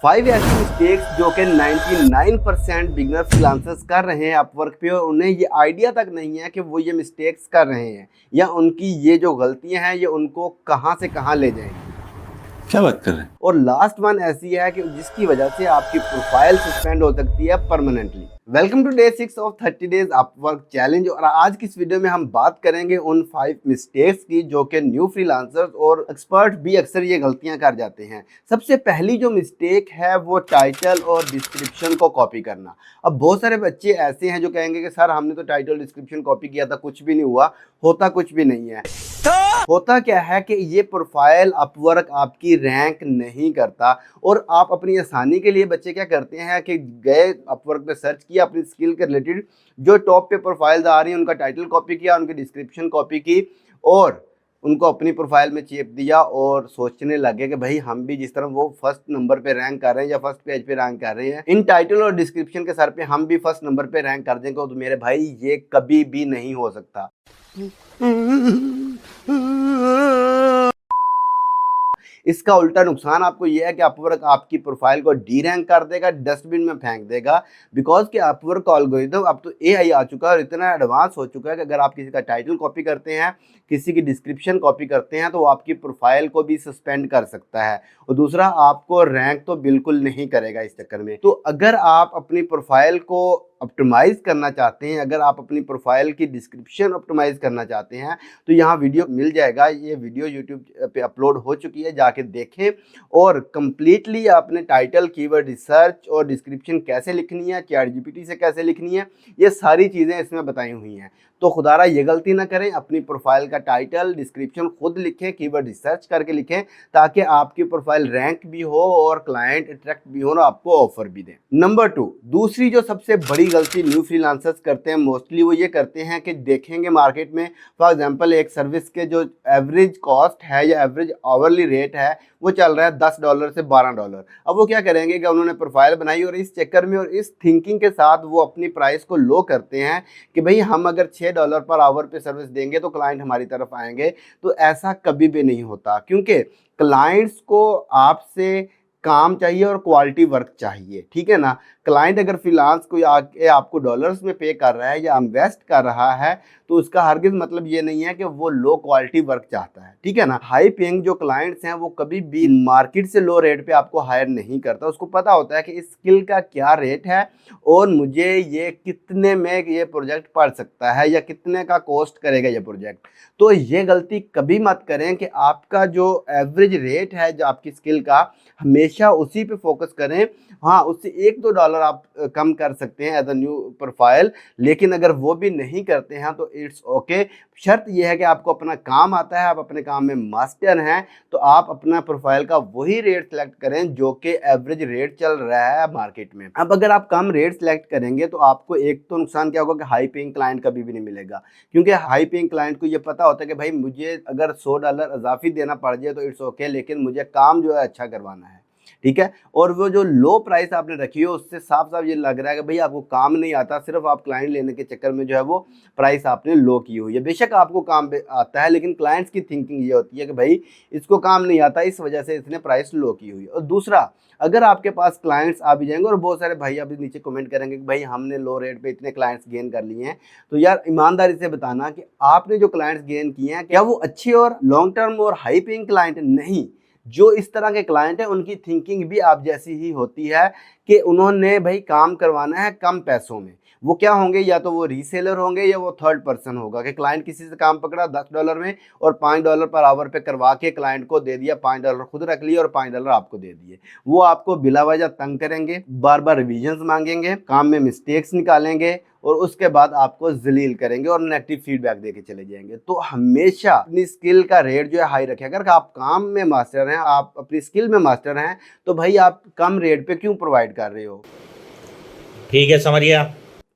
5 ऐसी मिस्टेक्स जो कि 99% बिगनर फ्रीलांसर्स कर रहे हैं अपवर्क पे और उन्हें ये आइडिया तक नहीं है कि वो ये मिस्टेक्स कर रहे हैं या उनकी ये जो गलतियां हैं ये उनको कहां से कहां ले जाएंगी। क्या बात कर रहे हैं? और लास्ट वन ऐसी है कि जिसकी वजह से आपकी प्रोफाइल सस्पेंड हो सकती है permanently. Welcome to day 6 of 30 days Upwork challenge. और आज की इस वीडियो में हम बात करेंगे उन 5 मिस्टेक्स की जो कि न्यू फ्रीलांसर्स और एक्सपर्ट भी अक्सर ये गलतियां कर जाते हैं। सबसे पहली जो मिस्टेक है वो टाइटल और डिस्क्रिप्शन को कॉपी करना। अब बहुत सारे बच्चे ऐसे हैं जो कहेंगे कि सर हमने तो टाइटल डिस्क्रिप्शन कॉपी किया था, कुछ भी नहीं हुआ। होता कुछ भी नहीं है। होता क्या है कि ये प्रोफाइल अपवर्क आपकी रैंक नहीं करता और आप अपनी आसानी के लिए बच्चे क्या करते हैं कि गए अपवर्क पे सर्च किया, अपनी स्किल के रिलेटेड जो टॉप पे प्रोफाइल्स आ रही हैं उनका टाइटल कॉपी किया, उनकी डिस्क्रिप्शन कॉपी की और उनको अपनी प्रोफाइल में चेप दिया और सोचने लगे कि भाई हम भी जिस तरह वो फर्स्ट नंबर पे रैंक कर रहे हैं या फर्स्ट पेज पे रैंक कर रहे हैं, इन टाइटल और डिस्क्रिप्शन के सर पे हम भी फर्स्ट नंबर पे रैंक कर देंगे। तो मेरे भाई ये कभी भी नहीं हो सकता। इसका उल्टा नुकसान आपको यह है कि अपवर्क आपकी प्रोफाइल को डी रैंक कर देगा, डस्टबिन में फेंक देगा। बिकॉज कि अपवर्क का एल्गोरिथम अब तो एआई आ चुका है और इतना एडवांस हो चुका है कि अगर आप किसी का टाइटल कॉपी करते हैं, किसी की डिस्क्रिप्शन कॉपी करते हैं तो वो आपकी प्रोफाइल को भी सस्पेंड कर सकता है और दूसरा आपको रैंक तो बिल्कुल नहीं करेगा इस चक्कर में। तो अगर आप अपनी प्रोफाइल को ऑप्टिमाइज करना चाहते हैं, अगर आप अपनी प्रोफाइल की डिस्क्रिप्शन ऑप्टिमाइज करना चाहते हैं तो यहाँ वीडियो मिल जाएगा। ये वीडियो यूट्यूब पे अपलोड हो चुकी है, जाके देखें। और कंप्लीटली आपने टाइटल, कीवर्ड रिसर्च और डिस्क्रिप्शन कैसे लिखनी है, चैटजीपीटी से कैसे लिखनी है, ये सारी चीज़ें इसमें बताई हुई हैं। तो खुदारा ये गलती ना करें, अपनी प्रोफाइल का टाइटल, डिस्क्रिप्शन खुद लिखें, कीवर्ड रिसर्च करके लिखें ताकि आपकी प्रोफाइल रैंक भी हो और क्लाइंट अट्रैक्ट भी हो और आपको ऑफर भी दें। नंबर 2, दूसरी जो सबसे बड़ी गलती न्यू फ्रीलांसर्स करते हैं मोस्टली वो ये करते हैं कि देखेंगे मार्केट में फॉर एग्जांपल एक सर्विस के जो एवरेज कॉस्ट है या एवरेज आवरली रेट है वो चल रहा है $10 से $12। अब वो क्या करेंगे कि उन्होंने प्रोफाइल बनाई और इस चक्कर में और इस थिंकिंग के साथ वो अपनी प्राइस को लो करते हैं कि भाई हम अगर $6 पर आवर पे सर्विस देंगे तो क्लाइंट हमारी तरफ आएंगे। तो ऐसा कभी भी नहीं होता क्योंकि क्लाइंट्स को आपसे काम चाहिए और क्वालिटी वर्क चाहिए, ठीक है ना। क्लाइंट अगर फ्रीलांस कोई आके आपको डॉलर्स में पे कर रहा है या इन्वेस्ट कर रहा है तो उसका हरगिज मतलब ये नहीं है कि वो लो क्वालिटी वर्क चाहता है, ठीक है ना। हाई पेइंग जो क्लाइंट्स हैं वो कभी भी मार्केट से लो रेट पे आपको हायर नहीं करता। उसको पता होता है कि इस स्किल का क्या रेट है और मुझे ये कितने में ये प्रोजेक्ट पड़ सकता है या कितने का कॉस्ट करेगा ये प्रोजेक्ट। तो ये गलती कभी मत करें कि आपका जो एवरेज रेट है जो आपकी स्किल का, हमेशा उसी पे फोकस करें। हाँ, उससे $1-2 आप कम कर सकते हैं एज अ न्यू प्रोफाइल, लेकिन अगर वो भी नहीं करते हैं तो इट्स ओके। शर्त यह है कि आपको अपना काम आता है, आप अपने काम में मास्टर हैं, तो आप अपना प्रोफाइल का वही रेट सेलेक्ट करें जो कि एवरेज रेट चल रहा है मार्केट में। अब अगर आप कम रेट सेलेक्ट करेंगे तो आपको एक तो नुकसान क्या होगा कि हाई पेइंग क्लाइंट कभी भी नहीं मिलेगा, क्योंकि हाई पेइंग क्लाइंट को ये पता होता है कि भाई मुझे अगर $100 इजाफी देना पड़ जाए तो इट्स ओके, लेकिन मुझे काम जो है अच्छा करवाना है, ठीक है। और वो जो लो प्राइस आपने रखी है उससे साफ साफ ये लग रहा है कि भाई आपको काम नहीं आता, सिर्फ आप क्लाइंट लेने के चक्कर में जो है वो प्राइस आपने लो की हुई है। बेशक आपको काम आता है लेकिन क्लाइंट्स की थिंकिंग ये होती है कि भाई इसको काम नहीं आता, इस वजह से इसने प्राइस लो की हुई है। और दूसरा, अगर आपके पास क्लाइंट्स आ भी जाएंगे और बहुत सारे भाई अभी नीचे कमेंट करेंगे कि भाई हमने लो रेट पे इतने क्लाइंट्स गेन कर लिए हैं, तो यार ईमानदारी से बताना कि आपने जो क्लाइंट्स गेन किए हैं क्या वो अच्छे और लॉन्ग टर्म और हाई पेइंग क्लाइंट? नहीं। जो इस तरह के क्लाइंट है उनकी थिंकिंग भी आप जैसी ही होती है कि उन्होंने भाई काम करवाना है कम पैसों में। वो क्या होंगे, या तो वो रीसेलर होंगे या वो थर्ड पर्सन होगा कि क्लाइंट किसी से काम पकड़ा $10 में और $5 पर आवर पे करवा के क्लाइंट को दे दिया, $5 खुद रख लिए और $5 आपको दे दिए। वो आपको बिला वजह तंग करेंगे, बार बार रिविजन्स मांगेंगे, काम में मिस्टेक्स निकालेंगे और उसके बाद आपको जलील करेंगे और नेगेटिव फीडबैक देके चले जाएंगे। तो हमेशा अपनी स्किल का रेट जो है हाई रखें। अगर आप काम में मास्टर हैं, आप अपनी स्किल में मास्टर हैं, तो भाई आप कम रेट पे क्यों प्रोवाइड कर रहे हो? ठीक है, समझ गया।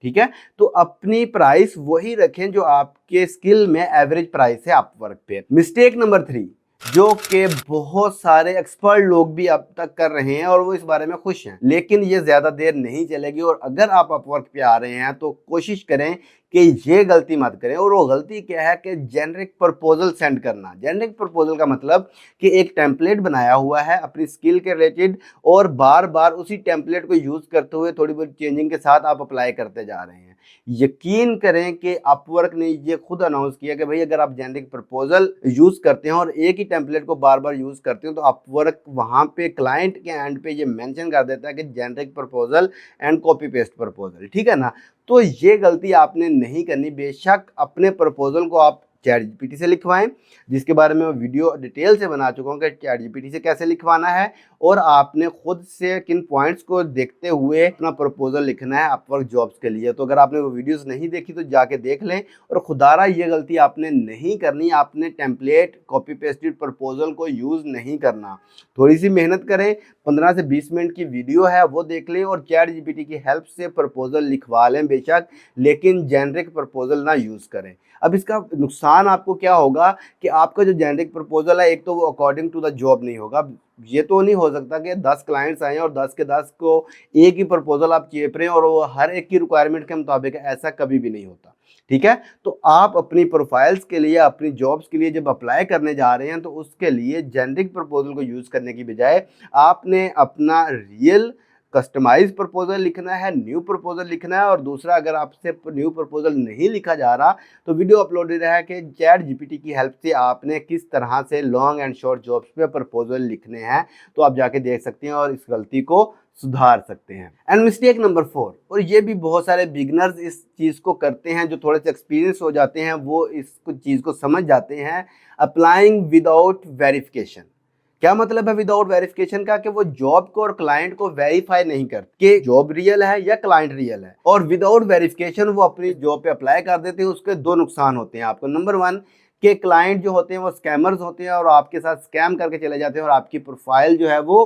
ठीक है, तो अपनी प्राइस वही रखें जो आपके स्किल में एवरेज प्राइस है अपवर्क पे। मिस्टेक नंबर 3, जो कि बहुत सारे एक्सपर्ट लोग भी अब तक कर रहे हैं और वो इस बारे में खुश हैं। लेकिन ये ज़्यादा देर नहीं चलेगी और अगर आप अपवर्क पे आ रहे हैं तो कोशिश करें कि ये गलती मत करें। और वो गलती क्या है कि जेनरिक प्रपोजल सेंड करना। जेनरिक प्रपोजल का मतलब कि एक टेम्पलेट बनाया हुआ है अपनी स्किल के रिलेटेड और बार बार उसी टेम्पलेट को यूज़ करते हुए थोड़ी बहुत चेंजिंग के साथ आप अप्लाई करते जा रहे हैं। यकीन करें कि अपवर्क ने ये खुद अनाउंस किया कि भाई अगर आप जेनरिक प्रपोजल यूज़ करते हैं और एक ही टेम्पलेट को बार बार यूज़ करते हैं तो अपवर्क वहाँ पे क्लाइंट के एंड पे ये मेंशन कर देता है कि generic proposal and copy paste proposal, ठीक है ना। तो ये गलती आपने नहीं करनी। बेशक अपने प्रपोजल को आप चैट जीपीटी से लिखवाएं, जिसके बारे में मैं वीडियो डिटेल से बना चुका हूँ कि चैट जीपीटी से कैसे लिखवाना है और आपने खुद से किन पॉइंट्स को देखते हुए अपना प्रपोजल लिखना है अपवर्क जॉब्स के लिए। तो अगर आपने वो वीडियोस नहीं देखी तो जाके देख लें। और खुदारा ये गलती आपने नहीं करनी, आपने टेम्पलेट कॉपी पेस्टेड प्रपोजल को यूज़ नहीं करना। थोड़ी सी मेहनत करें, 15 से 20 मिनट की वीडियो है वो देख लें और चैट जीपीटी की हेल्प से प्रपोजल लिखवा लें बेशक, लेकिन जेनरिक प्रपोजल ना यूज़ करें। अब इसका नुकसान आपको क्या होगा कि आपका जो जेनरिक प्रपोजल है एक तो वो अकॉर्डिंग टू द जॉब नहीं होगा। ये तो नहीं हो सकता कि 10 क्लाइंट्स आए और 10 के 10 को एक ही प्रपोजल आप चेप रहे हैं और वो हर एक की रिक्वायरमेंट के मुताबिक है, ऐसा कभी भी नहीं होता, ठीक है। तो आप अपनी प्रोफाइल्स के लिए, अपनी जॉब्स के लिए जब अप्लाई करने जा रहे हैं तो उसके लिए जेनरिक प्रपोजल को यूज़ करने की बजाय आपने अपना रियल कस्टमाइज प्रपोजल लिखना है, न्यू प्रपोजल लिखना है। और दूसरा, अगर आपसे न्यू प्रपोजल नहीं लिखा जा रहा तो वीडियो अपलोडेड है कि चैट जीपीटी की हेल्प से आपने किस तरह से लॉन्ग एंड शॉर्ट जॉब्स पे प्रपोजल लिखने हैं, तो आप जाके देख सकते हैं और इस गलती को सुधार सकते हैं। एंड मिस्टेक नंबर 4, और ये भी बहुत सारे बिगनर्स इस चीज़ को करते हैं, जो थोड़े से एक्सपीरियंस हो जाते हैं वो इस चीज़ को समझ जाते हैं। Applying without verification. क्या मतलब है विदाउट वेरिफिकेशन का? कि वो जॉब को और क्लाइंट को वेरीफाई नहीं करते कि जॉब रियल है या क्लाइंट रियल है, और विदाउट वेरिफिकेशन वो अपनी जॉब पे अप्लाई कर देते हैं। उसके दो नुकसान होते हैं आपको। नंबर 1 कि क्लाइंट जो होते हैं वो स्कैमर्स होते हैं और आपके साथ स्कैम करके चले जाते हैं और आपकी प्रोफाइल जो है वो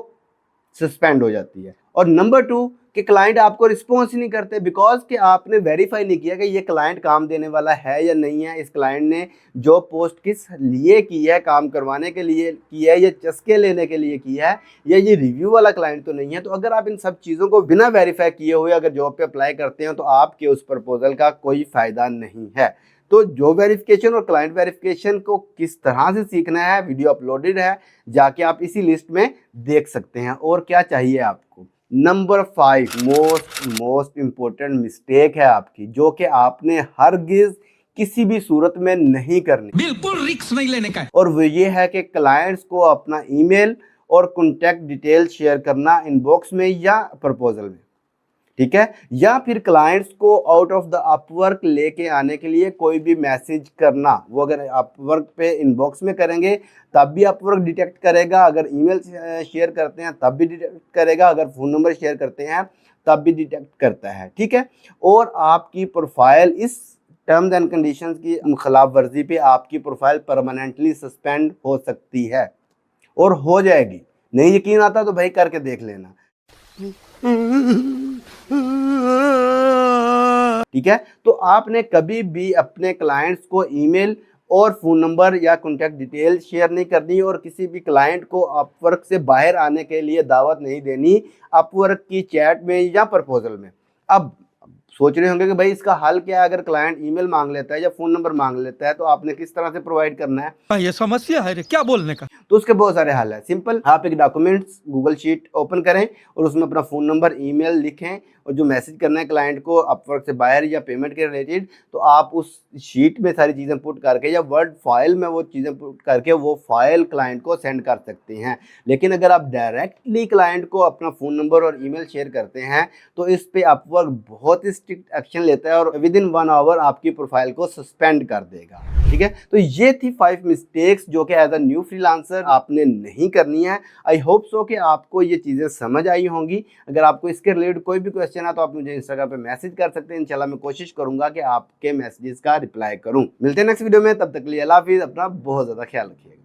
सस्पेंड हो जाती है। और नंबर 2 कि क्लाइंट आपको रिस्पॉन्स ही नहीं करते बिकॉज कि आपने वेरीफाई नहीं किया कि ये क्लाइंट काम देने वाला है या नहीं है। इस क्लाइंट ने जॉब पोस्ट किस लिए की है, काम करवाने के लिए की है या चस्के लेने के लिए की है, या ये रिव्यू वाला क्लाइंट तो नहीं है। तो अगर आप इन सब चीज़ों को बिना वेरीफाई किए हुए अगर जॉब पे अप्लाई करते हैं तो आपके उस प्रपोजल का कोई फ़ायदा नहीं है। तो जॉब वेरिफिकेशन और क्लाइंट वेरिफिकेशन को किस तरह से सीखना है, वीडियो अपलोडेड है, जाके आप इसी लिस्ट में देख सकते हैं। और क्या चाहिए आपको? नंबर 5 मोस्ट इम्पोर्टेंट मिस्टेक है आपकी, जो कि आपने हरगिज किसी भी सूरत में नहीं करनी, बिल्कुल रिस्क नहीं लेने का है। और वो ये है कि क्लाइंट्स को अपना ईमेल और कॉन्टैक्ट डिटेल शेयर करना इनबॉक्स में या प्रपोजल में, ठीक है। या फिर क्लाइंट्स को आउट ऑफ द अपवर्क लेके आने के लिए कोई भी मैसेज करना, वो अगर अपवर्क पे इनबॉक्स में करेंगे तब भी अपवर्क डिटेक्ट करेगा, अगर ईमेल शेयर करते हैं तब भी डिटेक्ट करेगा, अगर फ़ोन नंबर शेयर करते हैं तब भी डिटेक्ट करता है, ठीक है। और आपकी प्रोफाइल इस टर्म्स एंड कंडीशंस की खिलाफ वर्जी पे आपकी प्रोफाइल परमानेंटली सस्पेंड हो सकती है और हो जाएगी। नहीं यकीन आता तो भाई करके देख लेना, ठीक है। तो आपने कभी भी अपने क्लाइंट्स को ईमेल और फ़ोन नंबर या कॉन्टैक्ट डिटेल शेयर नहीं करनी और किसी भी क्लाइंट को अपवर्क से बाहर आने के लिए दावत नहीं देनी अपवर्क की चैट में या प्रपोजल में। अब सोच रहे होंगे कि भाई इसका हल क्या है? अगर क्लाइंट ईमेल मांग लेता है या फ़ोन नंबर मांग लेता है तो आपने किस तरह से प्रोवाइड करना है? ये समस्या है रे, क्या बोलने का। तो उसके बहुत सारे हल है। सिंपल, आप एक डॉक्यूमेंट्स गूगल शीट ओपन करें और उसमें अपना फ़ोन नंबर, ईमेल लिखें और जो मैसेज करना है क्लाइंट को अपवर्क से बाहर या पेमेंट के रिलेटेड, तो आप उस शीट में सारी चीज़ें पुट करके या वर्ड फाइल में वो चीज़ें पुट करके वो फाइल क्लाइंट को सेंड कर सकते हैं। लेकिन अगर आप डायरेक्टली क्लाइंट को अपना फ़ोन नंबर और ईमेल शेयर करते हैं तो इस पे अपवर्क बहुत ही स्ट्रिक्ट एक्शन लेता है और विद इन 1 आवर आपकी प्रोफाइल को सस्पेंड कर देगा, ठीक है। तो ये थी 5 मिस्टेक्स जो कि एज अ न्यू फ्रीलांसर आपने नहीं करनी है। आई होप सो कि आपको ये चीज़ें समझ आई होंगी। अगर आपको इसके रिलेटेड कोई भी क्वेश्चन है तो आप मुझे इंस्टाग्राम पे मैसेज कर सकते हैं। इंशाल्लाह मैं कोशिश करूंगा कि आपके मैसेजेस का रिप्लाई करूं। मिलते हैं नेक्स्ट वीडियो में, तब तक के लिए अल्लाह हाफिज़। अपना बहुत ज़्यादा ख्याल रखिएगा।